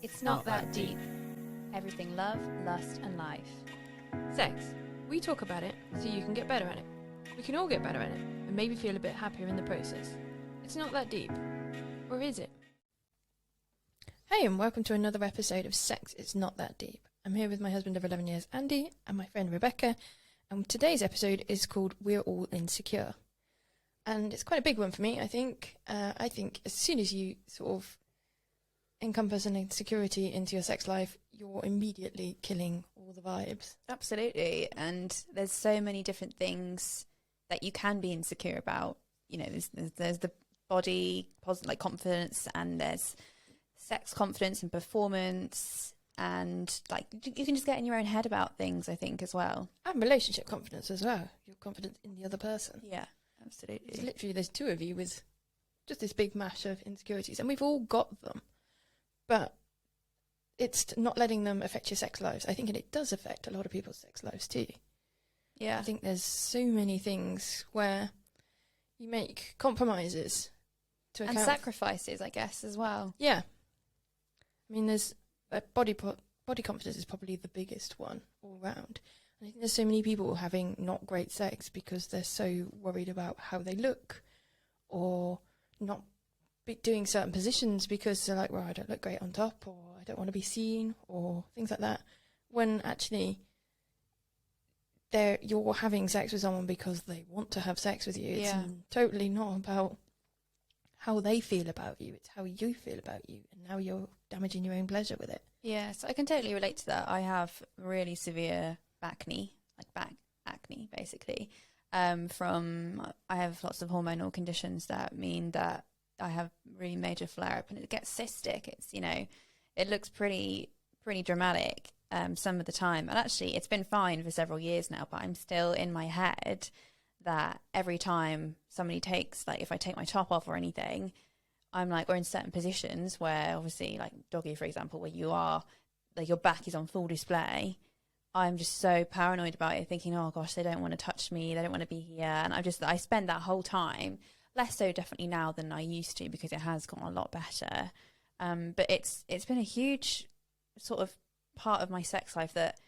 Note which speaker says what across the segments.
Speaker 1: It's not that deep. Everything love, lust, and life.
Speaker 2: Sex. We talk about it so you can get better at it. We can all get better at it and maybe feel a bit happier in the process. It's not that deep. Or is it? Hey, and welcome to another episode of Sex It's Not That Deep. I'm here with my husband of 11 years, Andy, and my friend Rebecca, and today's episode is called We're All Insecure. And it's quite a big one for me, I think. I think as soon as you sort of encompass an insecurity into your sex life, you're immediately killing all the vibes.
Speaker 1: Absolutely. And there's so many different things that you can be insecure about. You know, there's the body, like confidence, and there's sex confidence and performance, and like you can just get in your own head about things, I think, as well.
Speaker 2: And relationship confidence as well. Your confidence in the other person.
Speaker 1: Yeah, absolutely.
Speaker 2: It's literally, there's two of you with just this big mash of insecurities, and we've all got them. But it's not letting them affect your sex lives. I think it does affect a lot of people's sex lives too.
Speaker 1: Yeah.
Speaker 2: I think there's so many things where you make compromises to account.
Speaker 1: And sacrifices, I guess, as well.
Speaker 2: Yeah. I mean, there's body confidence is probably the biggest one all round. And I think there's so many people having not great sex because they're so worried about how they look, or not doing certain positions because they're like, well, I don't look great on top, or I don't want to be seen, or things like that. When actually you're having sex with someone because they want to have sex with you. It's totally not about how they feel about you. It's how you feel about you, and now you're damaging your own pleasure with it.
Speaker 1: Yeah, so I can totally relate to that. I have really severe acne, like back acne, basically. I have lots of hormonal conditions that mean that I have really major flare-up, and it gets cystic. It's, you know, it looks pretty dramatic some of the time. And actually, it's been fine for several years now, but I'm still in my head that every time somebody takes, like if I take my top off or anything, I'm like, or in certain positions where obviously like doggy, for example, where you are, like your back is on full display, I'm just so paranoid about it, thinking, oh gosh, they don't want to touch me, they don't want to be here. And I spend that whole time, less so definitely now than I used to, because it has gotten a lot better. But it's been a huge sort of part of my sex life that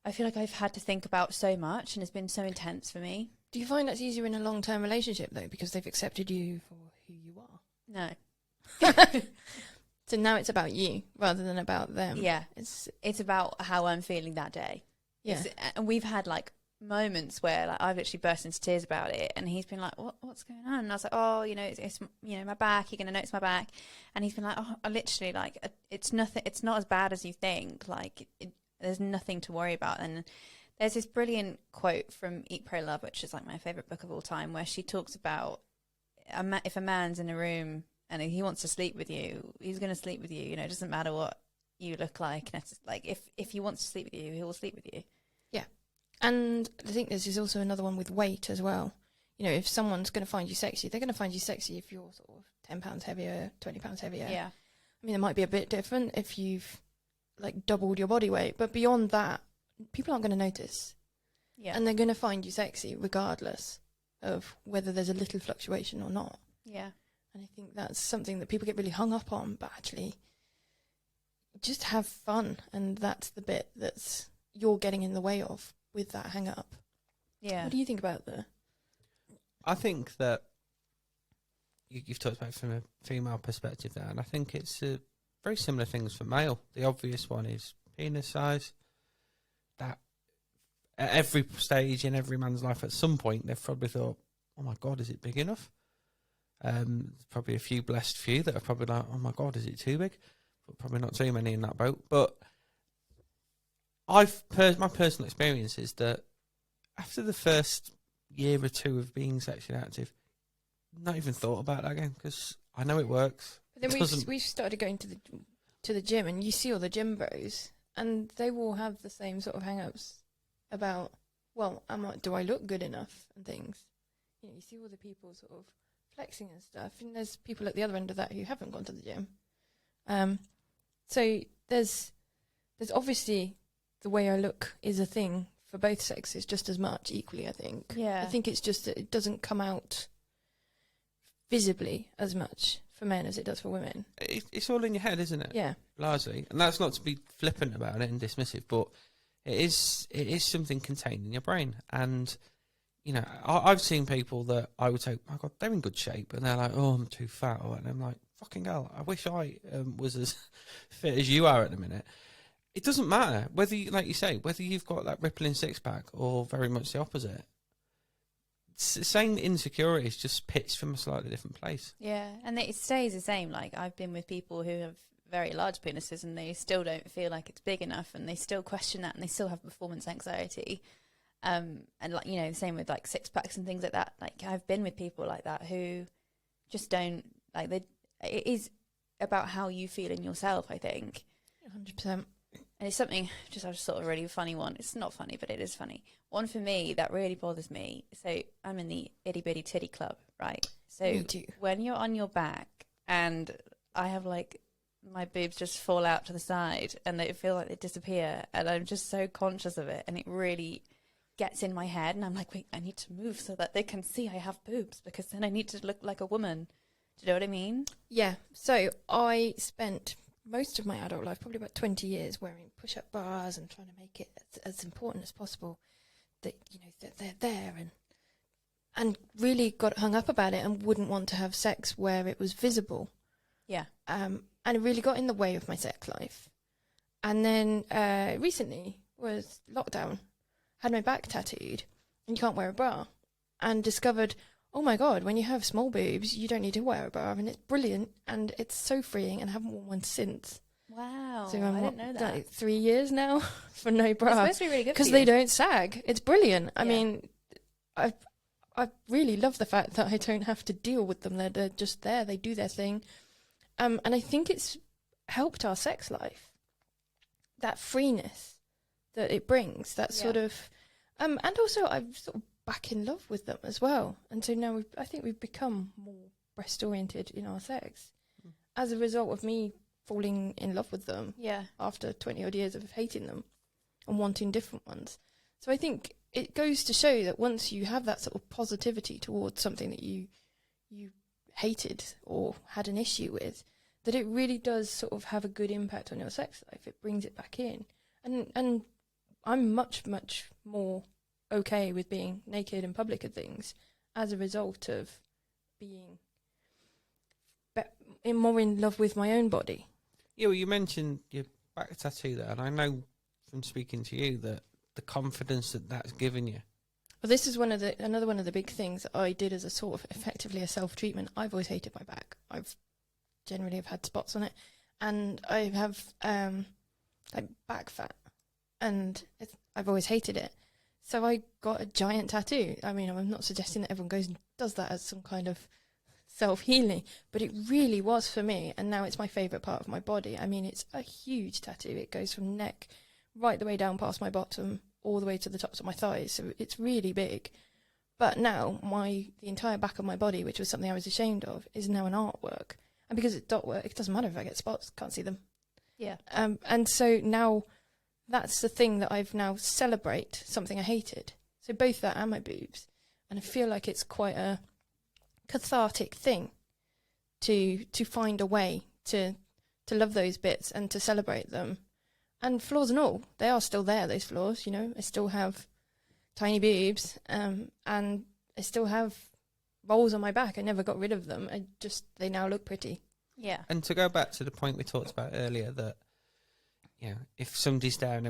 Speaker 1: I feel like I've had to think about so much, and it's been so intense for me.
Speaker 2: Do you find that's easier in a long-term relationship though, because they've accepted you for who you are?
Speaker 1: No.
Speaker 2: So now it's about you rather than about them.
Speaker 1: Yeah, it's about how I'm feeling that day.
Speaker 2: Yeah,
Speaker 1: and we've had like moments where like I've literally burst into tears about it, and he's been like, what's going on? And I was like, oh, you know, it's you know, my back, you're gonna notice my back. And he's been like, oh, I literally, like, it's nothing, it's not as bad as you think, like there's nothing to worry about. And there's this brilliant quote from Eat, Pray, Love, which is like my favorite book of all time, where she talks about if a man's in a room and he wants to sleep with you, he's going to sleep with you. You know, it doesn't matter what you look like. Like if he wants to sleep with you, he will sleep with you.
Speaker 2: Yeah. And I think this is also another one with weight as well. You know, if someone's going to find you sexy, they're going to find you sexy if you're sort of 10 pounds heavier, 20 pounds heavier.
Speaker 1: Yeah.
Speaker 2: I mean, it might be a bit different if you've like doubled your body weight, but beyond that, people aren't going to notice.
Speaker 1: Yeah.
Speaker 2: And they're going to find you sexy regardless of whether there's a little fluctuation or not.
Speaker 1: Yeah.
Speaker 2: And I think that's something that people get really hung up on, but actually just have fun. And that's the bit that's you're getting in the way of with that hang up.
Speaker 1: Yeah.
Speaker 2: What do you think about that?
Speaker 3: I think that you've talked about it from a female perspective there, and I think it's very similar things for male. The obvious one is penis size. That at every stage in every man's life, at some point, they've probably thought, oh my God, is it big enough? There's probably a few blessed few that are probably like, oh my God, is it too big? But probably not too many in that boat. But my personal experience is that after the first year or two of being sexually active, not even thought about that again, because I know it works.
Speaker 2: But then we've started going to the gym, and you see all the gym bros, and they will have the same sort of hang-ups about, well, do I look good enough and things. You know, you see all the people sort of flexing and stuff, and there's people at the other end of that who haven't gone to the gym. So there's obviously the way I look is a thing for both sexes just as much, equally, I think.
Speaker 1: Yeah.
Speaker 2: I think it's just that it doesn't come out visibly as much for men as it does for women.
Speaker 3: It's all in your head, isn't it?
Speaker 2: Yeah.
Speaker 3: Largely, and that's not to be flippant about it and dismissive, but it is something contained in your brain. And I've seen people that I would say, "Oh God, they're in good shape," and they're like, "Oh, I'm too fat," and I'm like, "Fucking hell, I wish I was as fit as you are at the minute." It doesn't matter whether, like you say, whether you've got that rippling six pack or very much the opposite. It's the same insecurities, just pitched from a slightly different place.
Speaker 1: Yeah, and it stays the same. Like, I've been with people who have very large penises and they still don't feel like it's big enough, and they still question that, and they still have performance anxiety. And like, the same with like six packs and things like that. Like, I've been with people like that who just don't like. It is about how you feel in yourself, I think.
Speaker 2: 100%.
Speaker 1: And it's something, I just thought a really funny one. It's not funny, but it is funny. One for me that really bothers me. So I'm in the itty bitty titty club, right? So
Speaker 2: Me too.
Speaker 1: when you're on your back and I have like my boobs just fall out to the side and they feel like they disappear, and I'm just so conscious of it, and it really gets in my head, and I'm like, wait, I need to move so that they can see I have boobs, because then I need to look like a woman. Do you know what I mean?
Speaker 2: Yeah. So I spent most of my adult life, probably about 20 years, wearing push-up bras and trying to make it as important as possible that, that they're there, and really got hung up about it and wouldn't want to have sex where it was visible.
Speaker 1: Yeah.
Speaker 2: And it really got in the way of my sex life. And then recently was lockdown, had my back tattooed, and you can't wear a bra, and discovered, oh my God, when you have small boobs, you don't need to wear a bra, and it's brilliant, and it's so freeing, and I haven't worn one since.
Speaker 1: Wow,
Speaker 2: So
Speaker 1: I didn't know that.
Speaker 2: Like 3 years now for no bra.
Speaker 1: It's supposed to be really good
Speaker 2: because
Speaker 1: for
Speaker 2: they
Speaker 1: you.
Speaker 2: don't sag. It's brilliant. I
Speaker 1: Yeah.
Speaker 2: mean, I really love the fact that I don't have to deal with them. They're just there. They do their thing. And I think it's helped our sex life. That freeness that it brings, that sort of, and also I'm sort of back in love with them as well. And so now I think we've become more breast oriented in our sex as a result of me falling in love with them.
Speaker 1: Yeah.
Speaker 2: After 20 odd years of hating them and wanting different ones. So I think it goes to show that once you have that sort of positivity towards something that you hated or had an issue with, that it really does sort of have a good impact on your sex life. It brings it back in. And I'm much, much more okay with being naked in public and things as a result of being more in love with my own body.
Speaker 3: Yeah, well, you mentioned your back tattoo there, and I know from speaking to you that the confidence that that's given you.
Speaker 2: Well, this is another one of the big things that I did as a sort of effectively a self-treatment. I've always hated my back. I've generally have had spots on it, and I have like back fat, and I've always hated it. So I got a giant tattoo. I mean, I'm not suggesting that everyone goes and does that as some kind of self-healing, but it really was for me, and now it's my favourite part of my body. I mean, it's a huge tattoo. It goes from neck right the way down past my bottom, all the way to the tops of my thighs, so it's really big. But now the entire back of my body, which was something I was ashamed of, is now an artwork. And because it's dot work, it doesn't matter if I get spots, can't see them.
Speaker 1: Yeah.
Speaker 2: And so now that's the thing that I've now celebrate, something I hated. So both that and my boobs. And I feel like it's quite a cathartic thing to find a way to love those bits and to celebrate them. And flaws and all, they are still there, those flaws, I still have tiny boobs, and I still have rolls on my back. I never got rid of them. They now look pretty.
Speaker 1: Yeah.
Speaker 3: And to go back to the point we talked about earlier, that if somebody's there and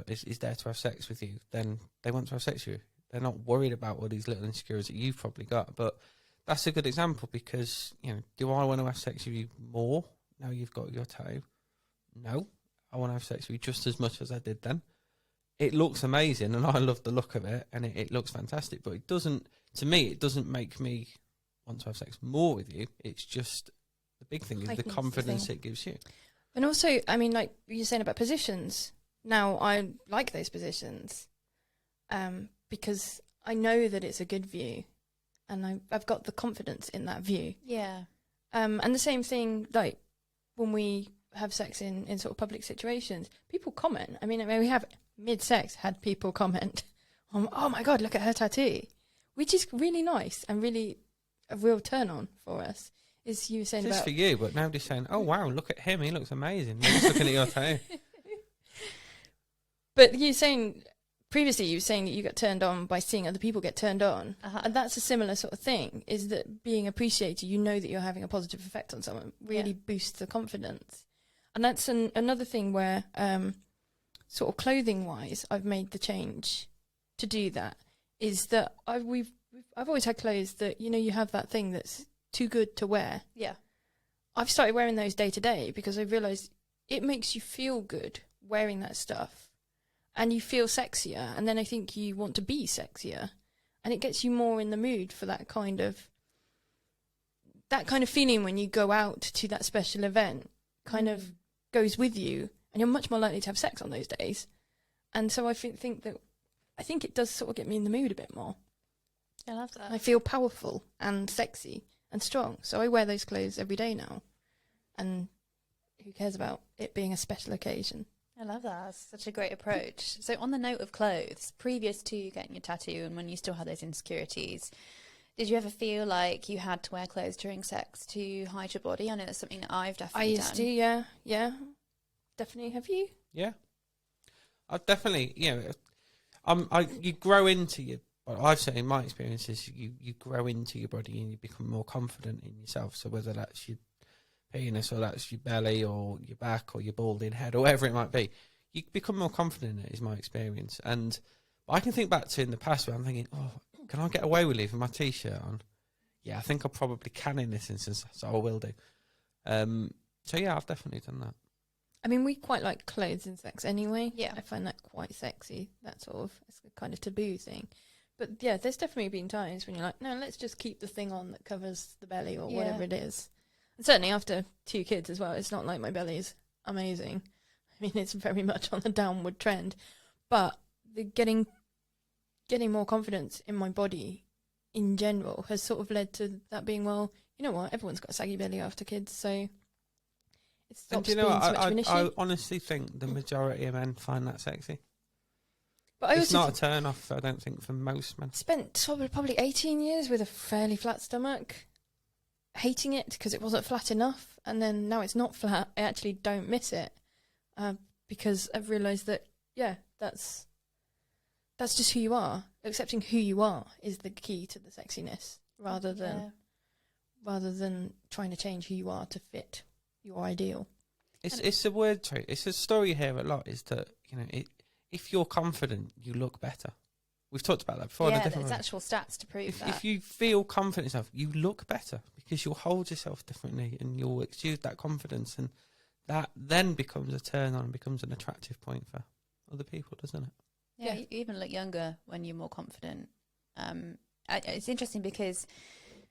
Speaker 3: is there to have sex with you, then they want to have sex with you. They're not worried about all these little insecurities that you've probably got. But that's a good example, because do I want to have sex with you more now you've got your tattoo? No, I want to have sex with you just as much as I did then. It looks amazing, and I love the look of it, and it looks fantastic. But it doesn't make me want to have sex more with you. It's just, the big thing is the confidence it gives you.
Speaker 2: And also, I mean, like you're saying about positions. Now, I like those positions because I know that it's a good view, and I've got the confidence in that view.
Speaker 1: Yeah.
Speaker 2: And the same thing, like when we have sex in sort of public situations, people comment. I mean, we have mid-sex had people comment on, oh my God, look at her tattoo, which is really nice and really a real turn on for us. is you were saying
Speaker 3: Just
Speaker 2: about...
Speaker 3: for you, but nobody's saying, "Oh wow, look at him, he looks amazing." They're just looking at your toe.
Speaker 2: But you were saying... Previously, you were saying that you got turned on by seeing other people get turned on. And that's a similar sort of thing, is that being appreciated, you know that you're having a positive effect on someone, really boosts the confidence. And that's another thing where, sort of clothing-wise, I've made the change to do that, is that I've always had clothes that, you know, you have that thing that's too good to wear.
Speaker 1: Yeah.
Speaker 2: I've started wearing those day to day because I realised it makes you feel good wearing that stuff. And you feel sexier, and then I think you want to be sexier, and it gets you more in the mood for that kind of feeling when you go out to that special event. Kind of goes with you, and you're much more likely to have sex on those days. And so I think it does sort of get me in the mood a bit more.
Speaker 1: I love that.
Speaker 2: I feel powerful and sexy and strong, so I wear those clothes every day now. And who cares about it being a special occasion?
Speaker 1: I love that. That's such a great approach. So on the note of clothes, previous to getting your tattoo and when you still had those insecurities, did you ever feel like you had to wear clothes during sex to hide your body? I know that's something that I've definitely done.
Speaker 2: I used to, yeah. Definitely. Have you?
Speaker 3: Yeah, I've definitely. You grow into your. Well, I've said in my experiences, you grow into your body and you become more confident in yourself. So whether that's your penis or that's your belly or your back or your balding head or whatever it might be, you become more confident in it, is my experience. And I can think back to in the past where I'm thinking, oh, can I get away with leaving my t-shirt on? Yeah, I think I probably can in this instance, so I will do. So yeah, I've definitely done that.
Speaker 2: I mean, we quite like clothes in sex anyway.
Speaker 1: Yeah.
Speaker 2: I find that quite sexy, that sort of, it's a kind of taboo thing. But yeah, there's definitely been times when you're like, no, let's just keep the thing on that covers the belly or whatever it is. And certainly after 2 kids as well, it's not like my belly is amazing. I mean, it's very much on the downward trend. But the getting more confidence in my body in general has sort of led to that being, well, you know what, everyone's got a saggy belly after kids, so it stops being so much of an issue.
Speaker 3: I honestly think the majority of men find that sexy.
Speaker 2: But
Speaker 3: it's not a turn off, I don't think, for most men.
Speaker 2: Spent probably 18 years with a fairly flat stomach, hating it because it wasn't flat enough, and then now it's not flat. I actually don't miss it because I've realised that that's just who you are. Accepting who you are is the key to the sexiness, rather than trying to change who you are to fit your ideal.
Speaker 3: It's a word trait. It's a story you hear a lot. Is that if you're confident, you look better. We've talked about that before.
Speaker 1: Yeah, there's actual stats to prove that.
Speaker 3: If you feel confident in yourself, you look better because you'll hold yourself differently and you'll exude that confidence, and that then becomes a turn on and becomes an attractive point for other people, doesn't it?
Speaker 1: Yeah, you even look younger when you're more confident. It's interesting because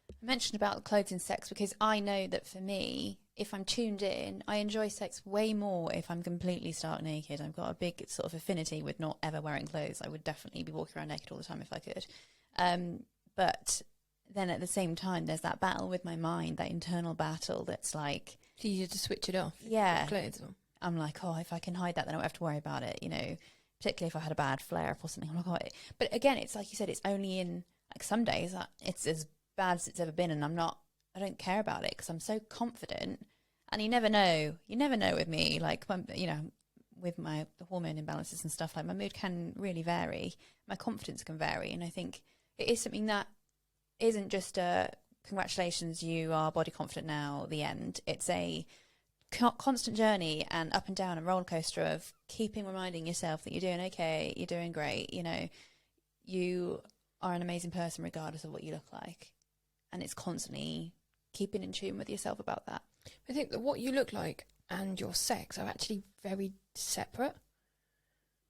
Speaker 1: I mentioned about clothes and sex because I know that for me, if I'm tuned in, I enjoy sex way more if I'm completely stark naked. I've got a big sort of affinity with not ever wearing clothes. I would definitely be walking around naked all the time if I could. But then at the same time, there's that battle with my mind, that internal battle that's like...
Speaker 2: It's easier to switch it off.
Speaker 1: Yeah.
Speaker 2: Clothes on. I'm
Speaker 1: like, oh, if I can hide that, then I don't have to worry about it, particularly if I had a bad flare-up or something. I'm like, oh. But again, it's like you said, it's only in like some days it's as bad as it's ever been, and I don't care about it because I'm so confident. And you never know with me, like, with the hormone imbalances and stuff, like my mood can really vary, my confidence can vary, and I think it is something that isn't just a congratulations, you are body confident now, the end. It's a constant journey and up and down and roller coaster of keeping reminding yourself that you're doing okay, you're doing great, you are an amazing person regardless of what you look like, and it's constantly keeping in tune with yourself about that.
Speaker 2: I think that what you look like and your sex are actually very separate.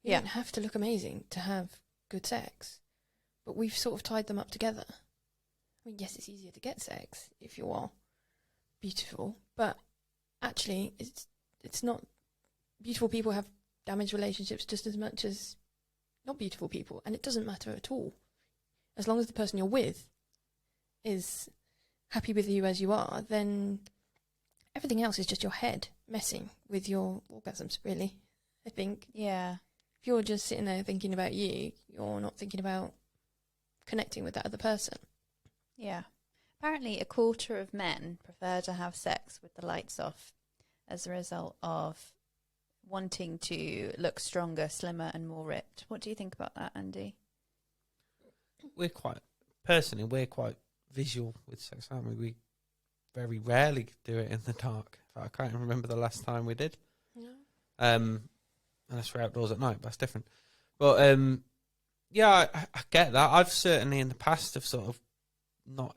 Speaker 2: You don't have to look amazing to have good sex, but we've sort of tied them up together. I mean, yes, it's easier to get sex if you are beautiful, but actually it's not. Beautiful people have damaged relationships just as much as not beautiful people, and it doesn't matter at all. As long as the person you're with is happy with you as you are, then everything else is just your head messing with your orgasms, really, I think.
Speaker 1: Yeah.
Speaker 2: If you're just sitting there thinking about you, you're not thinking about connecting with that other person.
Speaker 1: Yeah. Apparently, a quarter of men prefer to have sex with the lights off as a result of wanting to look stronger, slimmer, and more ripped. What do you think about that, Andy?
Speaker 3: We're quite visual with sex, aren't we? We very rarely do it in the dark. I can't even remember the last time we did.
Speaker 2: No.
Speaker 3: Unless we're outdoors at night, that's different. But yeah, I get that. I've certainly in the past have sort of not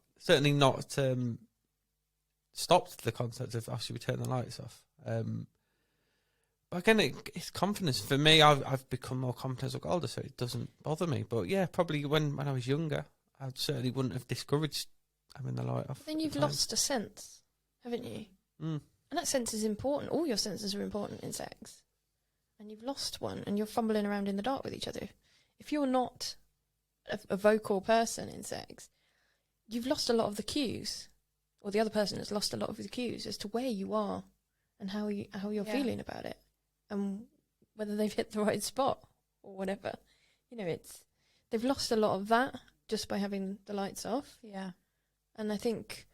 Speaker 3: stopped the concept of, should we turn the lights off? But again, it's confidence. For me, I've become more confident as I got older, so it doesn't bother me. But yeah, probably when I was younger, I certainly wouldn't have discouraged having the light off.
Speaker 2: But then you've lost a sense, haven't you?
Speaker 3: Mm.
Speaker 2: And that sense is important. All your senses are important in sex. And you've lost one, and you're fumbling around in the dark with each other. If you're not a vocal person in sex, you've lost a lot of the cues, or the other person has lost a lot of the cues as to where you are and how you're feeling about it, and whether they've hit the right spot or whatever. You know, they've lost a lot of that just by having the lights off.
Speaker 1: Yeah.
Speaker 2: And I think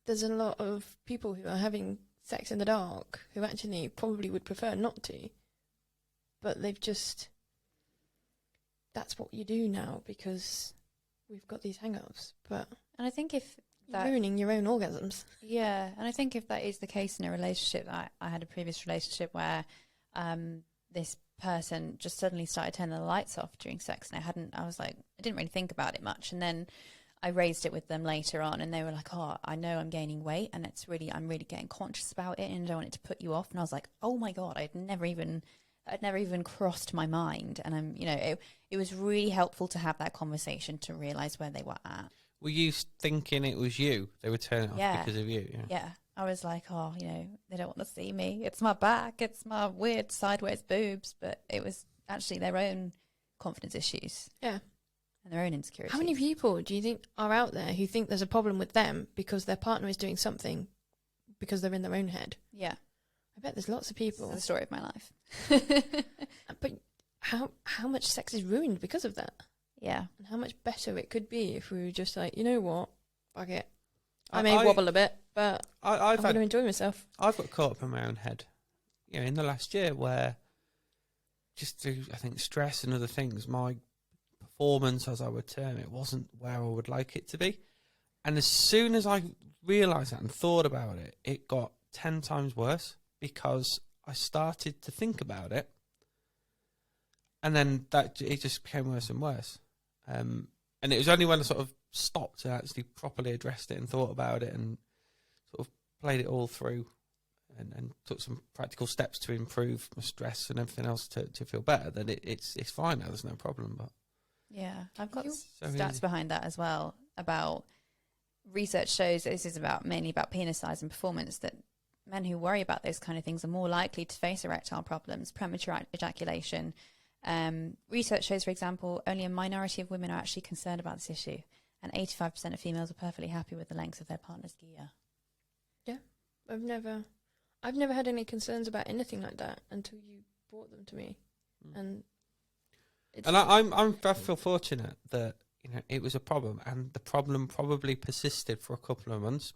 Speaker 2: there's a lot of people who are having sex in the dark who actually probably would prefer not to, but that's what you do now because we've got these hang-ups. But
Speaker 1: And I think if
Speaker 2: you're ruining your own orgasms.
Speaker 1: Yeah, and I think if that is the case in a relationship, I had a previous relationship where this person just suddenly started turning the lights off during sex, and I didn't really think about it much, and then I raised it with them later on, and they were like, "Oh, I know I'm gaining weight, and I'm really getting conscious about it, and I don't want it to put you off." And I was like, "Oh my God, I'd never even crossed my mind," and it was really helpful to have that conversation to realize where they were at.
Speaker 3: Were you thinking it was you? They were turning it off because of you?
Speaker 1: Yeah. I was like, they don't want to see me. It's my back. It's my weird sideways boobs. But it was actually their own confidence issues.
Speaker 2: Yeah.
Speaker 1: And their own insecurities.
Speaker 2: How many people do you think are out there who think there's a problem with them because their partner is doing something because they're in their own head?
Speaker 1: Yeah.
Speaker 2: I bet there's lots of people.
Speaker 1: It's the story of my life.
Speaker 2: But how much sex is ruined because of that?
Speaker 1: Yeah.
Speaker 2: And how much better it could be if we were just like, you know what, fuck it. I may wobble a bit, but I'm going to enjoy myself.
Speaker 3: I've got caught up in my own head, in the last year where just through, I think, stress and other things, my performance, as I would term it, wasn't where I would like it to be. And as soon as I realised that and thought about it, it got 10 times worse because I started to think about it. And then it just became worse and worse. And it was only when I sort of stopped and actually properly addressed it and thought about it and sort of played it all through and took some practical steps to improve my stress and everything else to feel better, that it's fine now, there's no problem. But
Speaker 1: yeah, I've got
Speaker 3: so
Speaker 1: stats
Speaker 3: easy
Speaker 1: behind that as well. About research shows that this is mainly about penis size and performance, that men who worry about those kind of things are more likely to face erectile problems, premature ejaculation. Research shows, for example, only a minority of women are actually concerned about this issue, and 85% of females are perfectly happy with the length of their partner's gear. Yeah,
Speaker 2: I've never had any concerns about anything like that until you brought them to me, and
Speaker 3: I feel fortunate that it was a problem, and the problem probably persisted for a couple of months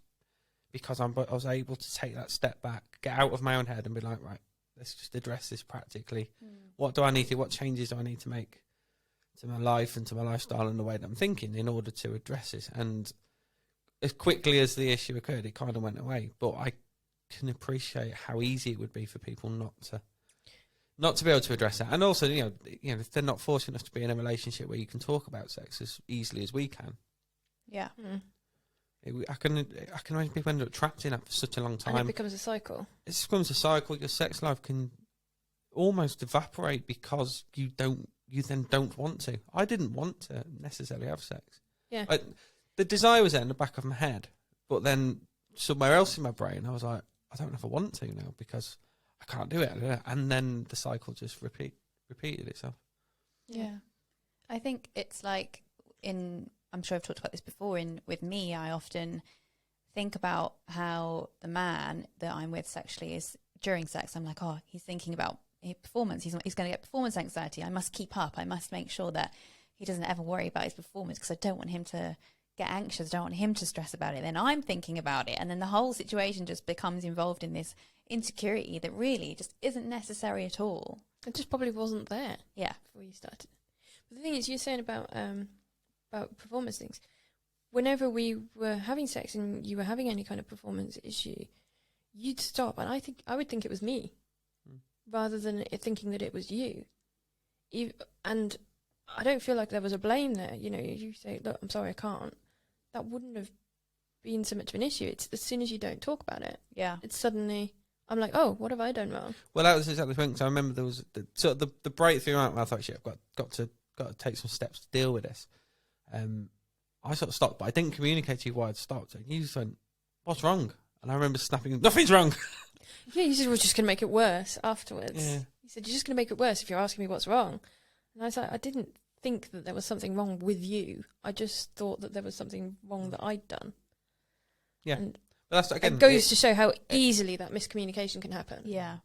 Speaker 3: because I was able to take that step back, get out of my own head, and be like, right, let's just address this practically. What do I need to? What changes do I need to make to my life and to my lifestyle and the way that I'm thinking in order to address this? And as quickly as the issue occurred, it kind of went away. But I can appreciate how easy it would be for people not to be able to address that. And also, if they're not fortunate enough to be in a relationship where you can talk about sex as easily as we can.
Speaker 1: Yeah.
Speaker 3: I can imagine people end up trapped in that for such a long time.
Speaker 2: And it becomes a cycle.
Speaker 3: It becomes a cycle. Your sex life can almost evaporate because you then don't want to. I didn't want to necessarily have sex.
Speaker 2: Yeah.
Speaker 3: The desire was there in the back of my head, but then somewhere else in my brain, I was like, I don't know if I want to now because I can't do it. And then the cycle just repeated itself.
Speaker 1: Yeah. I think it's like I'm sure I've talked about this before. With me, I often think about how the man that I'm with sexually is during sex. I'm like, oh, he's thinking about his performance. He's going to get performance anxiety. I must keep up. I must make sure that he doesn't ever worry about his performance because I don't want him to get anxious, I don't want him to stress about it, then I'm thinking about it, and then the whole situation just becomes involved in this insecurity that really just isn't necessary at all.
Speaker 2: It just probably wasn't there.
Speaker 1: Yeah.
Speaker 2: Before you started. But the thing is, you're saying about performance things. Whenever we were having sex and you were having any kind of performance issue, you'd stop, and I would think it was me, rather than thinking that it was you. And I don't feel like there was a blame there. You know, you say, "Look, I'm sorry, I can't." That wouldn't have been so much of an issue. It's as soon as you don't talk about it,
Speaker 1: Yeah.
Speaker 2: it's suddenly, I'm like, "Oh, what have I done wrong?"
Speaker 3: Well, that was exactly the thing. So I remember there was the breakthrough moment where I thought, shit, I've got to take some steps to deal with this. I sort of stopped, but I didn't communicate to you why I'd stopped. And you just went, "What's wrong?" And I remember snapping, "Nothing's wrong."
Speaker 2: Yeah, you said we're just going to make it worse afterwards.
Speaker 3: Yeah.
Speaker 2: You said, "You're just going to make it worse if you're asking me what's wrong." And I was like, I didn't think that there was something wrong with you. I just thought that there was something wrong that I'd done.
Speaker 3: Yeah.
Speaker 2: And
Speaker 3: But that's, again,
Speaker 2: it goes to show how easily that miscommunication can happen.
Speaker 1: Yeah.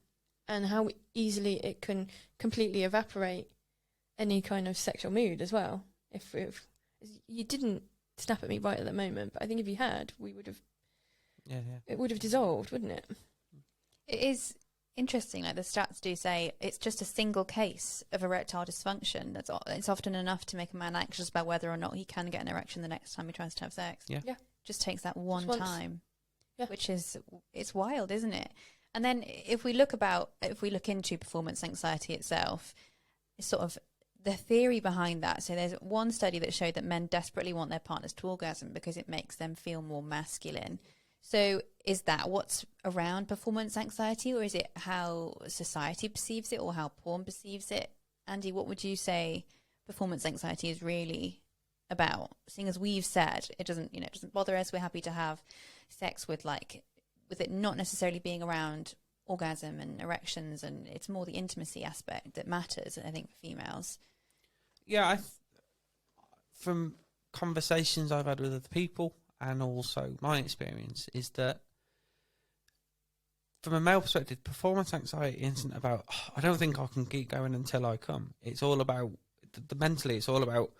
Speaker 2: And how easily it can completely evaporate any kind of sexual mood as well. If you didn't snap at me right at the moment, but I think if you had, it would have dissolved, wouldn't it?
Speaker 1: It is interesting, like the stats do say it's just a single case of erectile dysfunction. It's often enough to make a man anxious about whether or not he can get an erection the next time he tries to have sex.
Speaker 3: Yeah.
Speaker 1: Just takes that one
Speaker 2: once.
Speaker 1: time.
Speaker 2: Yeah.
Speaker 1: Which is, it's wild, isn't it? And then if we look into performance anxiety itself, it's sort of the theory behind that. So there's one study that showed that men desperately want their partners to orgasm because it makes them feel more masculine. So is that what's around performance anxiety, or is it how society perceives it, or how porn perceives it? Andy, what would you say performance anxiety is really about? Seeing as we've said, it doesn't bother us. We're happy to have sex with it not necessarily being around orgasm and erections, and it's more the intimacy aspect that matters, I think, for females.
Speaker 3: Yeah, from conversations I've had with other people, and also my experience, is that from a male perspective, performance anxiety isn't about, I don't think I can keep going until I come. It's all about, mentally, it's all about,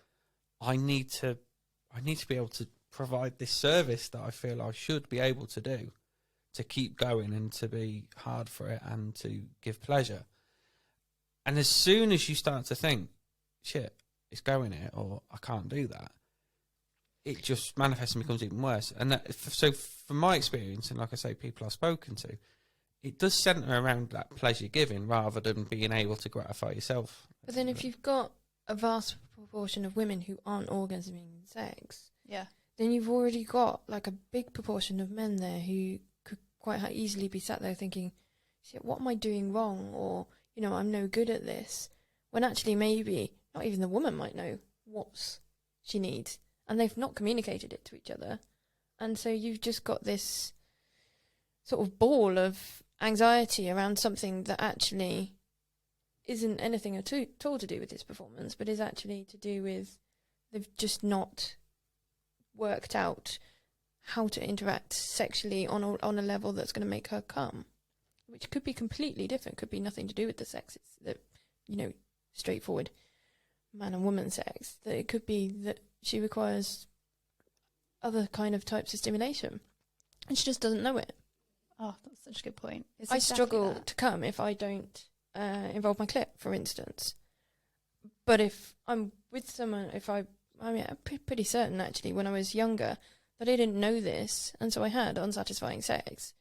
Speaker 3: I need to be able to provide this service that I feel I should be able to do, to keep going and to be hard for it and to give pleasure. And as soon as you start to think, shit, it's going here, or I can't do that, it just manifests and becomes even worse. And so from my experience, and like I say, people I've spoken to, it does centre around that pleasure giving rather than being able to gratify yourself.
Speaker 2: But then if you've got a vast proportion of women who aren't orgasming in sex,
Speaker 1: Yeah.
Speaker 2: then you've already got like a big proportion of men there who could quite easily be sat there thinking, shit, what am I doing wrong? Or, I'm no good at this. When actually maybe not even the woman might know what she needs. And they've not communicated it to each other. And so you've just got this sort of ball of anxiety around something that actually isn't anything at all to do with this performance, but is actually to do with they've just not worked out how to interact sexually on a level that's going to make her come, which could be completely different. Could be nothing to do with the sex. It's the, straightforward man and woman sex. That it could be that she requires other kind of types of stimulation, and she just doesn't know it.
Speaker 1: Oh, that's such a good point. It's
Speaker 2: I
Speaker 1: exactly
Speaker 2: struggle
Speaker 1: that.
Speaker 2: to come if I don't involve my clit, for instance. But if I'm with someone, I'm pretty certain actually when I was younger that I didn't know this, and so I had unsatisfying sex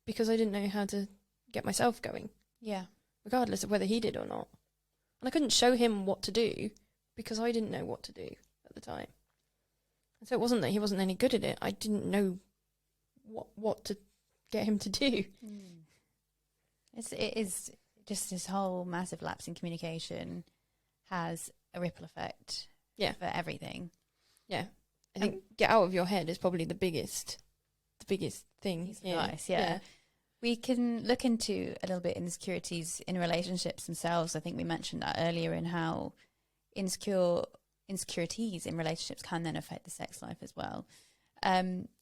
Speaker 2: because I didn't know how to get myself going.
Speaker 1: Yeah.
Speaker 2: Regardless of whether he did or not. And I couldn't show him what to do because I didn't know what to do at the time. And so it wasn't that he wasn't any good at it. I didn't know what to get him to do.
Speaker 1: It is just this whole massive lapse in communication has a ripple effect for everything.
Speaker 2: Yeah. I think get out of your head is probably the biggest thing.
Speaker 1: Piece of advice, yeah. We can look into a little bit insecurities in relationships themselves. I think we mentioned that earlier in how insecurities in relationships can then affect the sex life as well.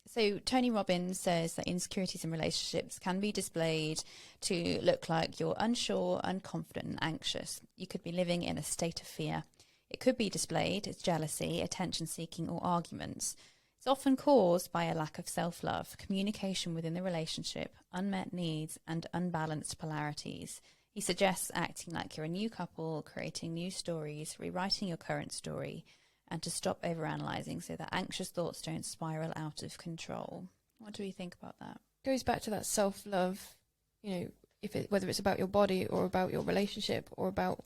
Speaker 1: So Tony Robbins says that insecurities in relationships can be displayed to look like you're unsure, unconfident, and anxious. You could be living in a state of fear. It could be displayed as jealousy, attention-seeking, or arguments. It's often caused by a lack of self-love, communication within the relationship, unmet needs, and unbalanced polarities. He suggests acting like you're a new couple, creating new stories, rewriting your current story, and to stop overanalyzing so that anxious thoughts don't spiral out of control. What do we think about that?
Speaker 2: Goes back to that self-love, whether it's about your body or about your relationship or about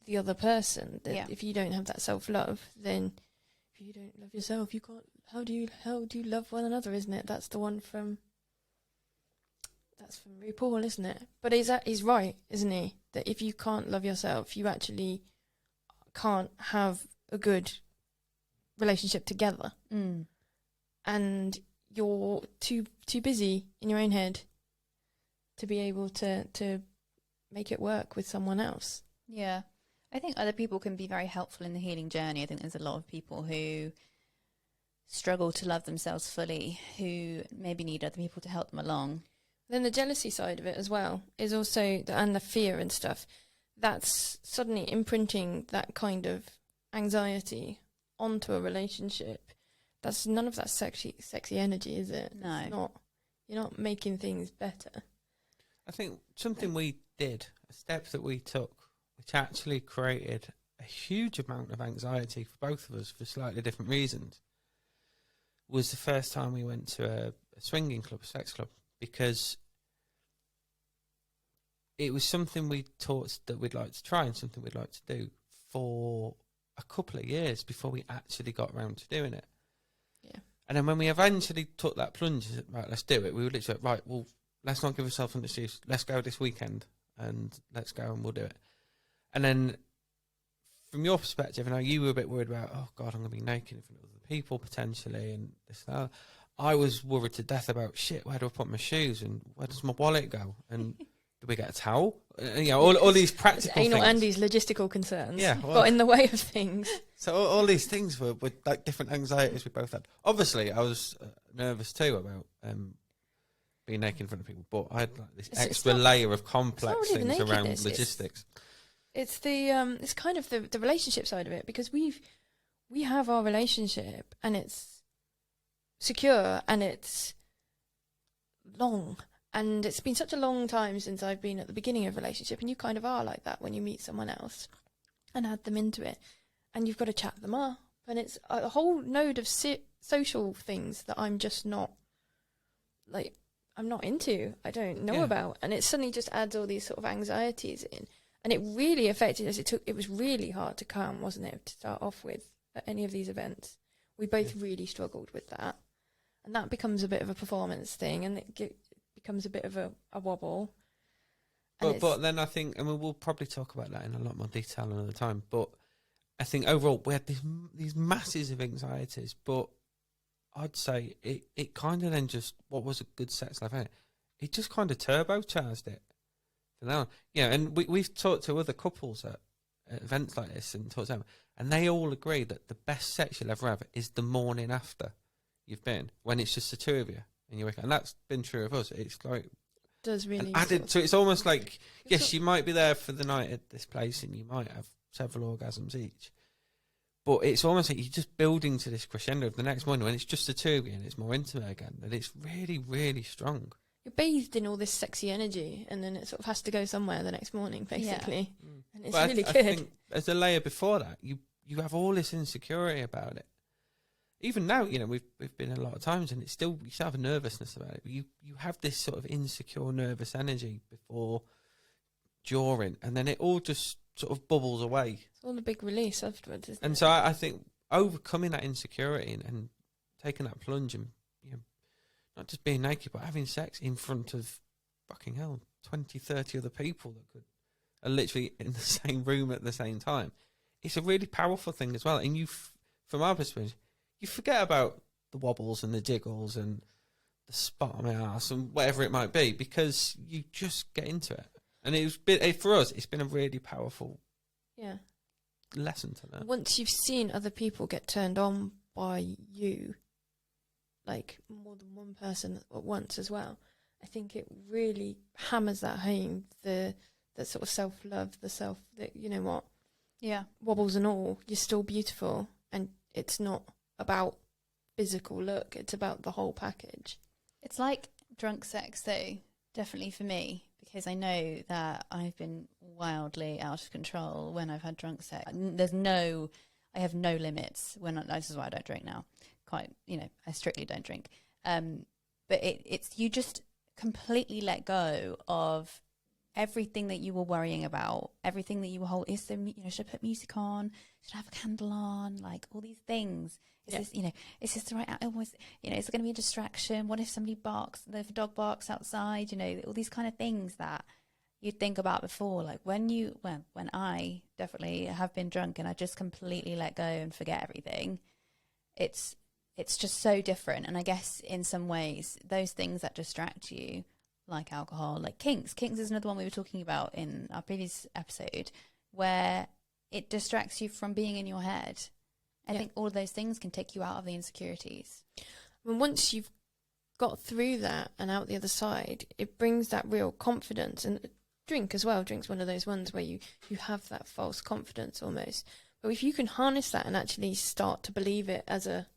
Speaker 2: the other person. That if you don't have that self-love, then if you don't love yourself, you can't. How do you love one another? Isn't it? That's the one from RuPaul, isn't it? But he's right, isn't he? That if you can't love yourself, you actually can't have a good relationship together, and you're too busy in your own head to be able to make it work with someone else.
Speaker 1: Yeah. I think other people can be very helpful in the healing journey. I think there's a lot of people who struggle to love themselves fully, who maybe need other people to help them along.
Speaker 2: Then the jealousy side of it as well is also, and the fear and stuff, that's suddenly imprinting that kind of anxiety onto a relationship. That's none of that sexy energy, is it?
Speaker 1: No.
Speaker 2: It's not. You're not making things better.
Speaker 3: I think something we did, a step that we took, which actually created a huge amount of anxiety for both of us for slightly different reasons, was the first time we went to a swinging club, a sex club, because it was something we thought that we'd like to try and something we'd like to do for a couple of years before we actually got around to doing it.
Speaker 2: Yeah.
Speaker 3: And then when we eventually took that plunge, right, let's do it, we were literally like, right, well, let's not give ourselves an excuse. Let's go this weekend and let's go and we'll do it. And then from your perspective, I know you were a bit worried about, oh, God, I'm going to be naked in front of other people potentially and this and that. I was worried to death about, shit, where do I put my shoes and where does my wallet go? And do we get a towel? All these practical
Speaker 2: Anal
Speaker 3: things.
Speaker 2: Andy's logistical concerns
Speaker 3: Yeah, well,
Speaker 2: got in the way of things.
Speaker 3: So all these things were like different anxieties we both had. Obviously, I was nervous too about being naked in front of people, but I had like this extra layer of complex things around logistics.
Speaker 2: It's it's kind of the relationship side of it, because we have our relationship and it's secure and it's long, and it's been such a long time since I've been at the beginning of a relationship, and you kind of are like that when you meet someone else and add them into it, and you've got to chat them up, and it's a whole load of social things that I'm just not I'm not into, I don't know about, and it suddenly just adds all these sort of anxieties in. And it really affected us. It was really hard to come, wasn't it, to start off with at any of these events. We both really struggled with that. And that becomes a bit of a performance thing, and it becomes a bit of a wobble.
Speaker 3: But then I think, and we'll probably talk about that in a lot more detail another time, but I think overall we had these masses of anxieties, but I'd say it kind of then just, what was a good sex life, it just kind of turbocharged it. And we've talked to other couples at events like this and talked to them, and they all agree that the best sex you'll ever have is the morning after you've been, when it's just the two of you and you wake up. And that's been true of us. It's like
Speaker 2: does really
Speaker 3: added, so it's almost like, yes, you might be there for the night at this place and you might have several orgasms each, but it's almost like you're just building to this crescendo of the next morning when it's just the two of you and it's more intimate again, that it's really, really strong.
Speaker 2: You're bathed in all this sexy energy, and then it sort of has to go somewhere the next morning, basically. Yeah. And it's really good. I think
Speaker 3: as a layer before that, you have all this insecurity about it. Even now, we've been a lot of times, and it's still, you still have a nervousness about it. But you have this sort of insecure, nervous energy before, during, and then it all just sort of bubbles away.
Speaker 2: It's all a big release afterwards, isn't it?
Speaker 3: And so I think overcoming that insecurity and taking that plunge and not just being naked, but having sex in front of, fucking hell, 20, 30 other people that are literally in the same room at the same time. It's a really powerful thing as well. And from our perspective, you forget about the wobbles and the jiggles and the spot on my ass and whatever it might be, because you just get into it. And for us, it's been a really powerful lesson to learn.
Speaker 2: Once you've seen other people get turned on by you, like more than one person at once as well, I think it really hammers that home, the sort of self-love, that you know what, wobbles and all, you're still beautiful, and it's not about physical look. It's about the whole package.
Speaker 1: It's like drunk sex, though, definitely for me, because I know that I've been wildly out of control when I've had drunk sex. I have no limits this is why I don't drink now. I strictly don't drink. But it's you just completely let go of everything that you were worrying about, everything that you were should I put music on? Should I have a candle on? Like all these things. Is this the right? Is it going to be a distraction? What if somebody barks? If a dog barks outside? All these kind of things that you'd think about before. Like when I definitely have been drunk and I just completely let go and forget everything. It's just so different. And I guess in some ways, those things that distract you, like alcohol, like kinks. Kinks is another one we were talking about in our previous episode, where it distracts you from being in your head. I think all of those things can take you out of the insecurities.
Speaker 2: And once you've got through that and out the other side, it brings that real confidence. And drink as well. Drink's one of those ones where you have that false confidence almost. But if you can harness that and actually start to believe it as a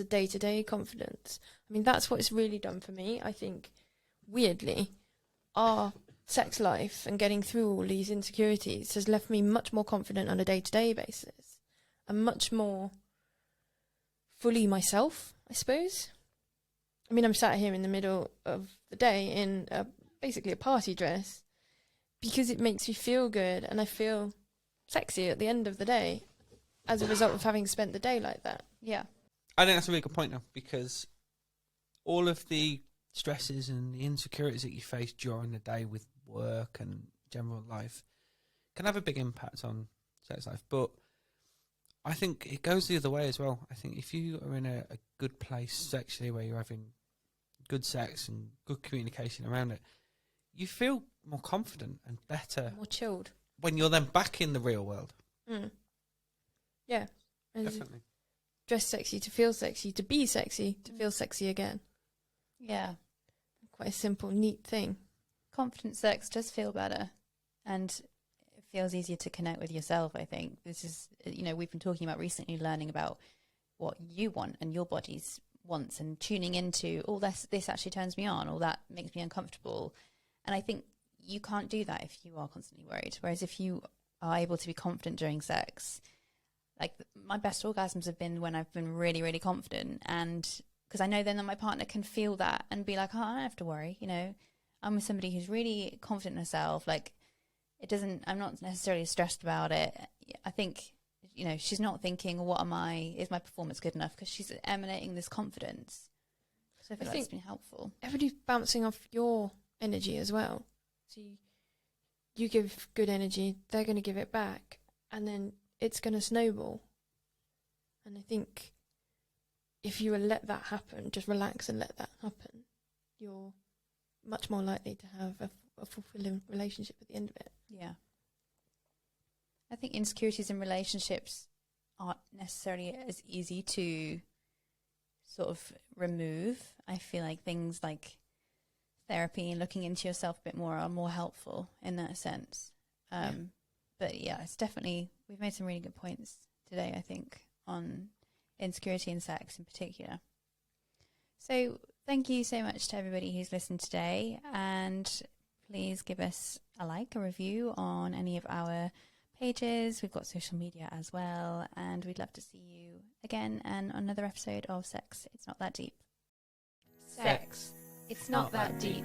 Speaker 2: day-to-day confidence, I mean, that's what it's really done for me. I think, weirdly, our sex life and getting through all these insecurities has left me much more confident on a day-to-day basis and much more fully myself, I suppose. I mean, I'm sat here in the middle of the day in basically a party dress because it makes me feel good and I feel sexy at the end of the day as a result of having spent the day like that.
Speaker 1: Yeah.
Speaker 3: I think that's a really good point now, because all of the stresses and the insecurities that you face during the day with work and general life can have a big impact on sex life. But I think it goes the other way as well. I think if you are in a good place sexually where you're having good sex and good communication around it, you feel more confident and better.
Speaker 2: More chilled.
Speaker 3: When you're then back in the real world.
Speaker 2: Mm. Yeah. And
Speaker 3: definitely.
Speaker 2: Dress sexy to feel sexy, to be sexy, to feel sexy again.
Speaker 1: Yeah.
Speaker 2: Quite a simple, neat thing.
Speaker 1: Confident sex does feel better, and it feels easier to connect with yourself, I think. This is, we've been talking about recently learning about what you want and your body's wants and tuning into, this actually turns me on, or that makes me uncomfortable. And I think you can't do that if you are constantly worried. Whereas if you are able to be confident during sex, like my best orgasms have been when I've been really, really confident, and because I know then that my partner can feel that and be like, oh, I don't have to worry. I'm with somebody who's really confident in herself. Like I'm not necessarily stressed about it. I think, she's not thinking, is my performance good enough? Because she's emanating this confidence. So I feel like it's been helpful.
Speaker 2: Everybody's bouncing off your energy as well. So you give good energy, they're going to give it back, and then it's going to snowball. And I think if you let that happen, just relax and let that happen, you're much more likely to have a fulfilling relationship at the end of it.
Speaker 1: Yeah. I think insecurities in relationships aren't necessarily as easy to sort of remove. I feel like things like therapy and looking into yourself a bit more are more helpful in that sense. But yeah, it's definitely, we've made some really good points today, I think, on insecurity and sex in particular. So thank you so much to everybody who's listened today, and please give us a review on any of our pages. We've got social media as well, and we'd love to see you again and on another episode of Sex It's Not That Deep.
Speaker 2: Sex. It's not that deep.